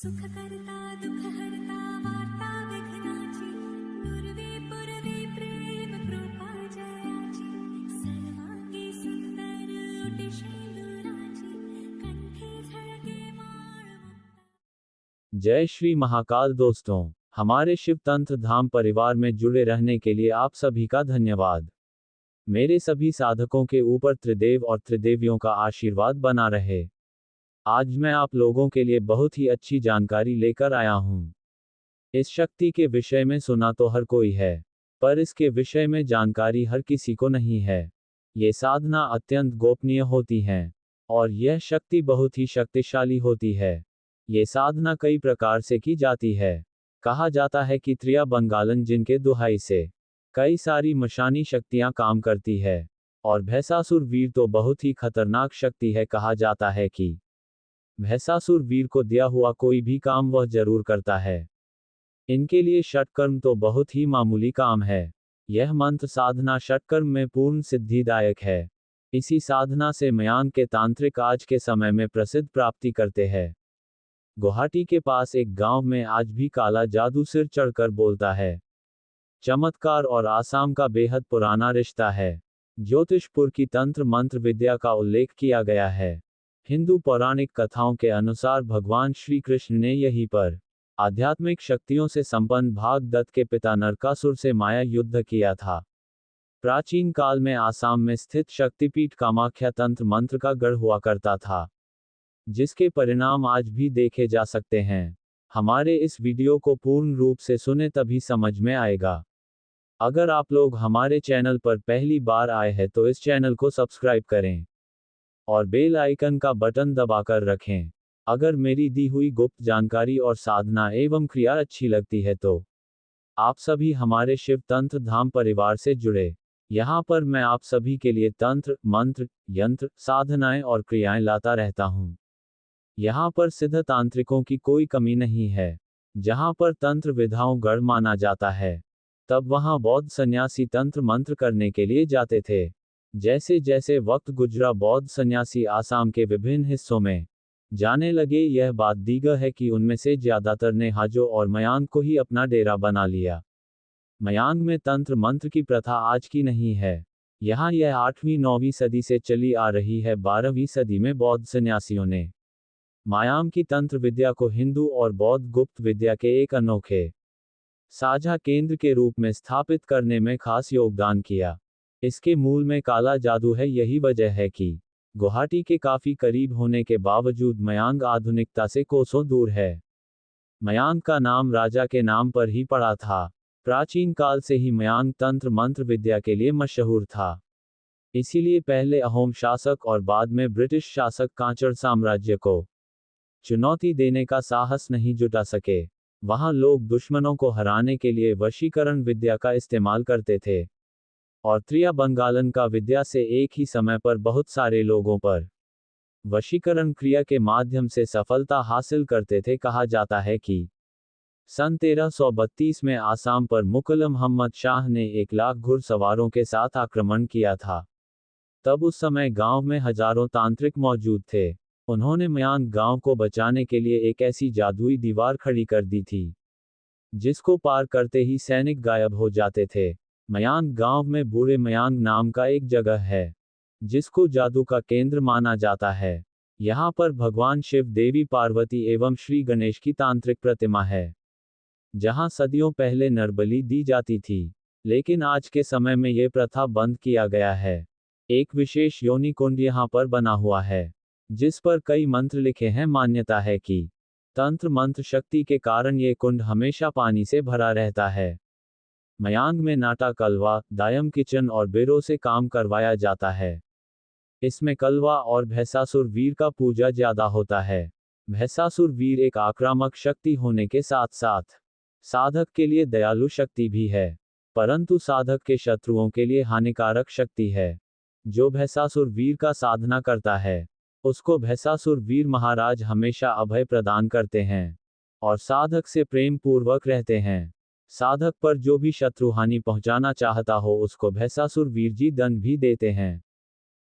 सुख करता दुख हरता वार्ता विघ्नाची दुर्वे पुरवे प्रेम कृपा जयाची सर्वांगी सुंदर ओटी शेंदुराची कंठी झळके माळ मुक्ता। जय श्री महाकाल दोस्तों, हमारे शिव तंत्र धाम परिवार में जुड़े रहने के लिए आप सभी का धन्यवाद। मेरे सभी साधकों के ऊपर त्रिदेव और त्रिदेवियों का आशीर्वाद बना रहे। आज मैं आप लोगों के लिए बहुत ही अच्छी जानकारी लेकर आया हूँ। इस शक्ति के विषय में सुना तो हर कोई है, पर इसके विषय में जानकारी हर किसी को नहीं है। ये साधना अत्यंत गोपनीय होती है और यह शक्ति बहुत ही शक्तिशाली होती है। ये साधना कई प्रकार से की जाती है। कहा जाता है कि त्रिया बंगालन जिनके दुहाई से कई सारी मशानी शक्तियां काम करती है, और भैंसासुर वीर तो बहुत ही खतरनाक शक्ति है। कहा जाता है कि भैंसासुर वीर को दिया हुआ कोई भी काम वह जरूर करता है। इनके लिए षटकर्म तो बहुत ही मामूली काम है। यह मंत्र साधना षटकर्म में पूर्ण सिद्धिदायक है। इसी साधना से मयांक के तांत्रिक आज के समय में प्रसिद्ध प्राप्ति करते हैं। गुवाहाटी के पास एक गांव में आज भी काला जादू सिर चढ़कर बोलता है। चमत्कार और आसाम का बेहद पुराना रिश्ता है। ज्योतिषपुर की तंत्र मंत्र विद्या का उल्लेख किया गया है। हिंदू पौराणिक कथाओं के अनुसार भगवान श्री कृष्ण ने यहीं पर आध्यात्मिक शक्तियों से संपन्न भागदत्त के पिता नरकासुर से माया युद्ध किया था। प्राचीन काल में आसाम में स्थित शक्तिपीठ कामाख्या तंत्र मंत्र का गढ़ हुआ करता था, जिसके परिणाम आज भी देखे जा सकते हैं। हमारे इस वीडियो को पूर्ण रूप से सुने तभी समझ में आएगा। अगर आप लोग हमारे चैनल पर पहली बार आए हैं तो इस चैनल को सब्सक्राइब करें और बेल आइकन का बटन दबाकर रखें। अगर मेरी दी हुई गुप्त जानकारी और साधना एवं क्रिया अच्छी लगती है तो आप सभी हमारे शिव तंत्र धाम परिवार से जुड़े। यहाँ पर मैं आप सभी के लिए तंत्र, मंत्र, यंत्र, साधनाएं और क्रियाएं लाता रहता हूँ। यहाँ पर सिद्ध तांत्रिकों की कोई कमी नहीं है। जहाँ पर तंत्र विधाओं गढ़ माना जाता है, तब वहाँ बौद्ध सन्यासी तंत्र मंत्र करने के लिए जाते थे। जैसे जैसे वक्त गुजरा बौद्ध सन्यासी आसाम के विभिन्न हिस्सों में जाने लगे। यह बात दीगा है कि उनमें से ज्यादातर ने हाजो और मयांग को ही अपना डेरा बना लिया। मयांग में तंत्र मंत्र की प्रथा आज की नहीं है। यहाँ यह 8वीं-9वीं सदी से चली आ रही है। 12वीं सदी में बौद्ध सन्यासियों ने मायाम की तंत्र विद्या को हिंदू और बौद्ध गुप्त विद्या के एक अनोखे साझा केंद्र के रूप में स्थापित करने में खास योगदान किया। इसके मूल में काला जादू है। यही वजह है कि गुवाहाटी के काफी करीब होने के बावजूद मयांग आधुनिकता से कोसों दूर है। मयांग का नाम राजा के नाम पर ही पड़ा था। प्राचीन काल से ही मयांग तंत्र मंत्र विद्या के लिए मशहूर था। इसीलिए पहले अहोम शासक और बाद में ब्रिटिश शासक कांचड़ साम्राज्य को चुनौती देने का साहस नहीं जुटा सके। वहां लोग दुश्मनों को हराने के लिए वशीकरण विद्या का इस्तेमाल करते थे, और त्रिया बंगालन का विद्या से एक ही समय पर बहुत सारे लोगों पर वशीकरण क्रिया के माध्यम से सफलता हासिल करते थे। कहा जाता है कि सन 1332 में आसाम पर मुकल्लम मोहम्मद शाह ने 1 लाख घुड़सवारों के साथ आक्रमण किया था। तब उस समय गांव में हजारों तांत्रिक मौजूद थे। उन्होंने मयांग गांव को बचाने के लिए एक ऐसी जादुई दीवार खड़ी कर दी थी, जिसको पार करते ही सैनिक गायब हो जाते थे। मयांग गांव में बूढ़े मयांग नाम का एक जगह है, जिसको जादू का केंद्र माना जाता है। यहाँ पर भगवान शिव, देवी पार्वती एवं श्री गणेश की तांत्रिक प्रतिमा है, जहाँ सदियों पहले नरबलि दी जाती थी। लेकिन आज के समय में ये प्रथा बंद किया गया है। एक विशेष योनि कुंड यहाँ पर बना हुआ है, जिस पर कई मंत्र लिखे हैं। मान्यता है कि तंत्र मंत्र शक्ति के कारण ये कुंड हमेशा पानी से भरा रहता है। मयांग में नाटा कलवा, दायम किचन और बिरो से काम करवाया जाता है। इसमें कलवा और भैंसासुर वीर का पूजा ज्यादा होता है। भैंसासुर वीर एक आक्रामक शक्ति होने के साथ साथ साधक के लिए दयालु शक्ति भी है, परंतु साधक के शत्रुओं के लिए हानिकारक शक्ति है। जो भैंसासुर वीर का साधना करता है, उसको भैंसासुर वीर महाराज हमेशा अभय प्रदान करते हैं और साधक से प्रेम पूर्वक रहते हैं। साधक पर जो भी शत्रु हानि पहुंचाना चाहता हो, उसको भैंसासुर वीर जी दंड भी देते हैं।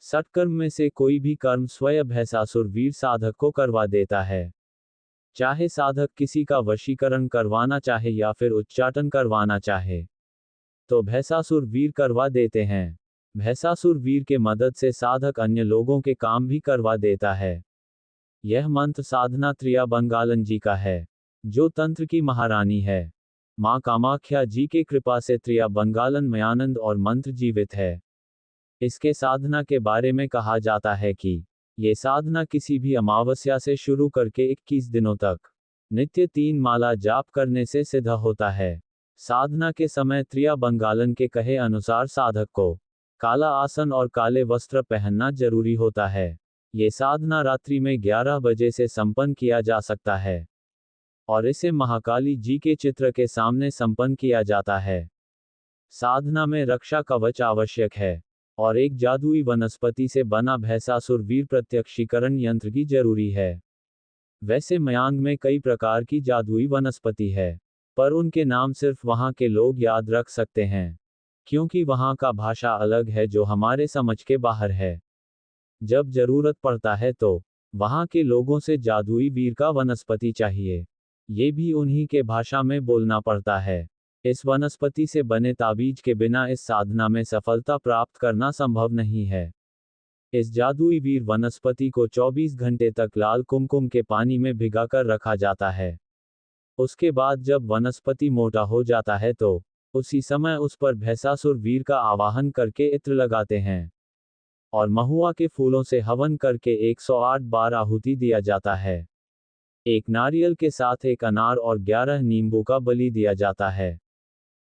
सत्कर्म में से कोई भी कर्म स्वयं भैंसासुर वीर साधक को करवा देता है। चाहे साधक किसी का वशीकरण करवाना चाहे या फिर उच्चाटन करवाना चाहे, तो भैंसासुर वीर करवा देते हैं। भैंसासुर वीर के मदद से साधक अन्य लोगों के काम भी करवा देता है। यह मंत्र साधना त्रिया बंगालन जी का है, जो तंत्र की महारानी है। मां कामाख्या जी के कृपा से त्रिया बंगालन मयानंद और मंत्र जीवित है। इसके साधना के बारे में कहा जाता है कि ये साधना किसी भी अमावस्या से शुरू करके 21 दिनों तक नित्य 3 माला जाप करने से सिद्ध होता है। साधना के समय त्रिया बंगालन के कहे अनुसार साधक को काला आसन और काले वस्त्र पहनना जरूरी होता है। ये साधना रात्रि में 11 बजे से संपन्न किया जा सकता है और इसे महाकाली जी के चित्र के सामने संपन्न किया जाता है। साधना में रक्षा कवच आवश्यक है और एक जादुई वनस्पति से बना भैंसासुर वीर प्रत्यक्षीकरण यंत्र की जरूरी है। वैसे मयांग में कई प्रकार की जादुई वनस्पति है, पर उनके नाम सिर्फ वहां के लोग याद रख सकते हैं, क्योंकि वहां का भाषा अलग है जो हमारे समझ के बाहर है। जब जरूरत पड़ता है तो वहां के लोगों से जादुई वीर का वनस्पति चाहिए, ये भी उन्हीं के भाषा में बोलना पड़ता है। इस वनस्पति से बने ताबीज के बिना इस साधना में सफलता प्राप्त करना संभव नहीं है। इस जादुई वीर वनस्पति को 24 घंटे तक लाल कुमकुम के पानी में भिगाकर रखा जाता है। उसके बाद जब वनस्पति मोटा हो जाता है तो उसी समय उस पर भैंसासुर वीर का आवाहन करके इत्र लगाते हैं और महुआ के फूलों से हवन करके 108 बार आहुति दिया जाता है। एक नारियल के साथ एक अनार और 11 नींबू का बलि दिया जाता है।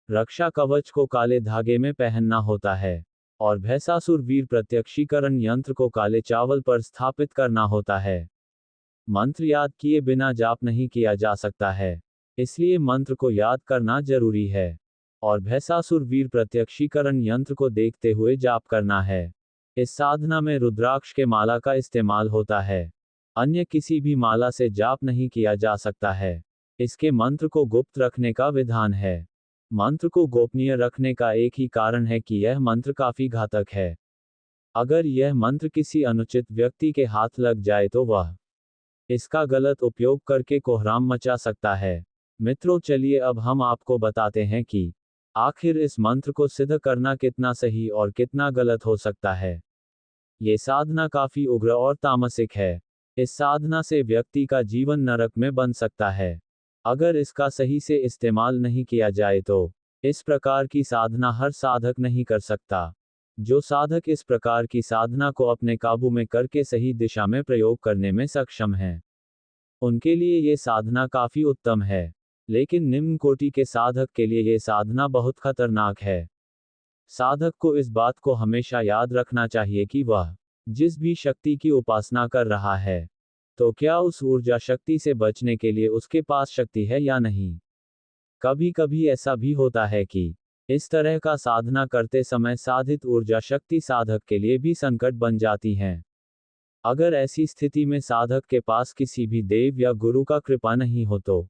रक्षा कवच को काले धागे में पहनना होता है और भैंसासुर वीर प्रत्यक्षीकरण यंत्र को काले चावल पर स्थापित करना होता है। मंत्र याद किए बिना जाप नहीं किया जा सकता है, इसलिए मंत्र को याद करना जरूरी है और भैंसासुर वीर प्रत्यक्षीकरण यंत्र को देखते हुए जाप करना है। इस साधना में रुद्राक्ष के माला का इस्तेमाल होता है, अन्य किसी भी माला से जाप नहीं किया जा सकता है। इसके मंत्र को गुप्त रखने का विधान है। मंत्र को गोपनीय रखने का एक ही कारण है कि यह मंत्र काफी घातक है। अगर यह मंत्र किसी अनुचित व्यक्ति के हाथ लग जाए तो वह इसका गलत उपयोग करके कोहराम मचा सकता है। मित्रों, चलिए अब हम आपको बताते हैं कि आखिर इस मंत्र को सिद्ध करना कितना सही और कितना गलत हो सकता है। ये साधना काफी उग्र और तामसिक है। इस साधना से व्यक्ति का जीवन नरक में बन सकता है। अगर इसका सही से इस्तेमाल नहीं किया जाए तो इस प्रकार की साधना हर साधक नहीं कर सकता। जो साधक इस प्रकार की साधना को अपने काबू में करके सही दिशा में प्रयोग करने में सक्षम हैं, उनके लिए ये साधना काफी उत्तम है, लेकिन निम्न कोटि के साधक के लिए ये साधना बहुत खतरनाक है। साधक को इस बात को हमेशा याद रखना चाहिए कि वह जिस भी शक्ति की उपासना कर रहा है, तो क्या उस ऊर्जा शक्ति से बचने के लिए उसके पास शक्ति है या नहीं। कभी कभी ऐसा भी होता है कि इस तरह का साधना करते समय साधित ऊर्जा शक्ति साधक के लिए भी संकट बन जाती हैं। अगर ऐसी स्थिति में साधक के पास किसी भी देव या गुरु का कृपा नहीं हो तो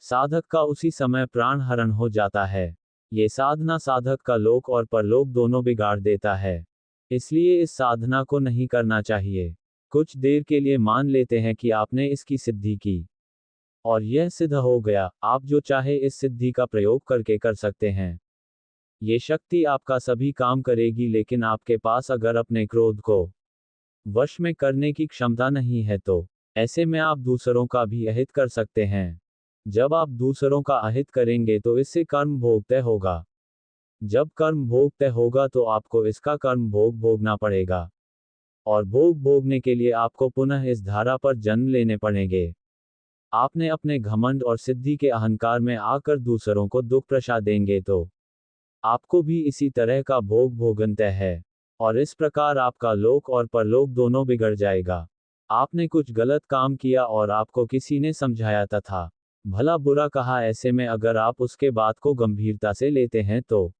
साधक का उसी समय प्राण हरण हो जाता है। ये साधना साधक का लोक और परलोक दोनों बिगाड़ देता है, इसलिए इस साधना को नहीं करना चाहिए। कुछ देर के लिए मान लेते हैं कि आपने इसकी सिद्धि की और यह सिद्ध हो गया, आप जो चाहे इस सिद्धि का प्रयोग करके कर सकते हैं। ये शक्ति आपका सभी काम करेगी, लेकिन आपके पास अगर अपने क्रोध को वश में करने की क्षमता नहीं है तो ऐसे में आप दूसरों का भी अहित कर सकते हैं। जब आप दूसरों का अहित करेंगे तो इससे कर्म भोग तय होगा। जब कर्म भोग तय होगा तो आपको इसका कर्म भोग भोगना पड़ेगा और भोग भोगने के लिए आपको पुनः इस धारा पर जन्म लेने पड़ेंगे। आपने अपने घमंड और सिद्धि के अहंकार में आकर दूसरों को दुख प्रशा देंगे तो आपको भी इसी तरह का भोग भोगन तय है और इस प्रकार आपका लोक और परलोक दोनों बिगड़ जाएगा। आपने कुछ गलत काम किया और आपको किसी ने समझाया तथा भला बुरा कहा, ऐसे में अगर आप उसके बात को गंभीरता से लेते हैं तो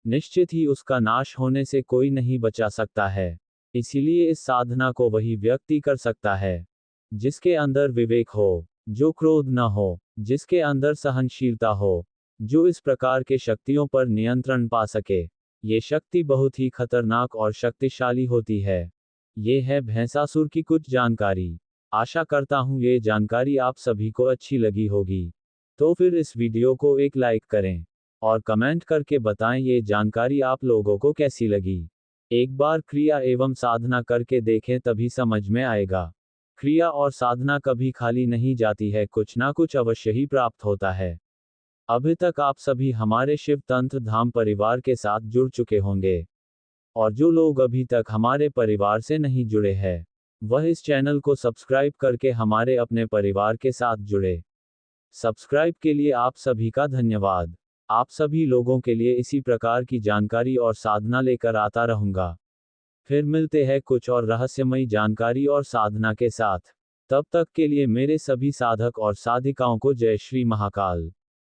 निश्चित ही उसका नाश होने से कोई नहीं बचा सकता है। इसीलिए इस साधना को वही व्यक्ति कर सकता है जिसके अंदर विवेक हो, जो क्रोध न हो, जिसके अंदर सहनशीलता हो, जो इस प्रकार के शक्तियों पर नियंत्रण पा सके। ये शक्ति बहुत ही खतरनाक और शक्तिशाली होती है। ये है भैंसासुर की कुछ जानकारी। आशा करता हूँ ये जानकारी आप सभी को अच्छी लगी होगी। तो फिर इस वीडियो को एक लाइक करें और कमेंट करके बताएं ये जानकारी आप लोगों को कैसी लगी। एक बार क्रिया एवं साधना करके देखें तभी समझ में आएगा। क्रिया और साधना कभी खाली नहीं जाती है, कुछ ना कुछ अवश्य ही प्राप्त होता है। अभी तक आप सभी हमारे शिव तंत्र धाम परिवार के साथ जुड़ चुके होंगे, और जो लोग अभी तक हमारे परिवार से नहीं जुड़े हैं, वह इस चैनल को सब्सक्राइब करके हमारे अपने परिवार के साथ जुड़े। सब्सक्राइब के लिए आप सभी का धन्यवाद। आप सभी लोगों के लिए इसी प्रकार की जानकारी और साधना लेकर आता रहूंगा। फिर मिलते हैं कुछ और रहस्यमयी जानकारी और साधना के साथ। तब तक के लिए मेरे सभी साधक और साधिकाओं को जय श्री महाकाल।